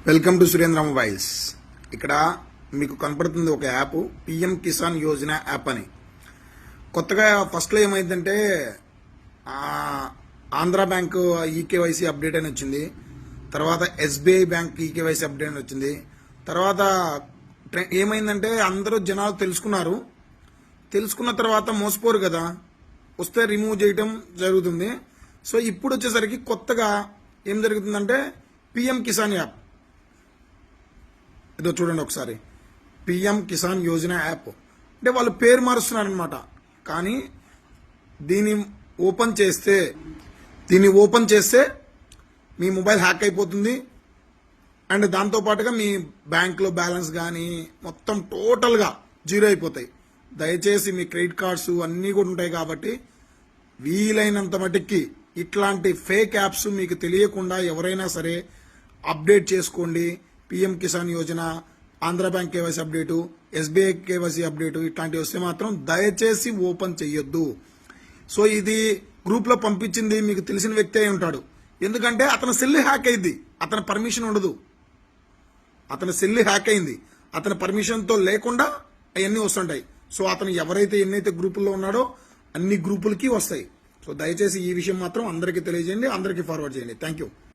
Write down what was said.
Welcome to Surendra mobiles. ఇక్కడ మీకు కనపడుతుంది ఒక app, PM Kisan Yojana app అని. కొత్తగా ఫస్ట్లో ఏమైందంటే ఆంధ్ర బ్యాంక్ ఈకేవైసీ అప్డేట్ అని వచ్చింది, తర్వాత ఎస్బీఐ బ్యాంక్ ఈకేవైసీ అప్డేట్ అని వచ్చింది. తర్వాత ఏమైందంటే అందరూ జనాలు తెలుసుకున్న తర్వాత మోసపోరు కదా, వస్తే రిమూవ్ చేయటం జరుగుతుంది. సో ఇప్పుడు వచ్చేసరికి కొత్తగా ఏం జరుగుతుందంటే పిఎం కిసాన్ యాప్, ఇదో చూడండి ఒకసారి, పిఎం కిసాన్ యోజన యాప్ అంటే వాళ్ళు పేరు మారుస్తున్నారనమాట. కానీ దీన్ని ఓపెన్ చేస్తే మీ మొబైల్ హ్యాక్ అయిపోతుంది. అండ్ దాంతోపాటుగా మీ బ్యాంక్లో బ్యాలెన్స్ కానీ మొత్తం టోటల్గా జీరో అయిపోతాయి. దయచేసి మీ క్రెడిట్ కార్డ్స్ అన్నీ కూడా ఉంటాయి కాబట్టి వీలైనంత మటుకి ఇట్లాంటి ఫేక్ యాప్స్ మీకు తెలియకుండా ఎవరైనా సరే అప్డేట్ చేసుకోండి. PM Kisan Yojana, Andhra bank KYC update, SBI KYC update ఇట్లాంటివి వస్తే మాత్రం దయచేసి ఓపెన్ చెయ్యొద్దు. సో ఇది గ్రూప్లో పంపించింది మీకు తెలిసిన వ్యక్తి అయి ఉంటాడు. ఎందుకంటే అతని సెల్ హ్యాక్ అయింది, అతని పర్మిషన్ ఉండదు. అతని సెల్ హ్యాక్ అయింది, అతని పర్మిషన్తో లేకుండా అవన్నీ వస్తుంటాయి. సో అతను ఎన్నైతే గ్రూపుల్లో ఉన్నాడో అన్ని గ్రూపులకి వస్తాయి. సో దయచేసి ఈ విషయం మాత్రం అందరికీ తెలియజేయండి, అందరికీ ఫార్వర్డ్ చేయండి. Thank you.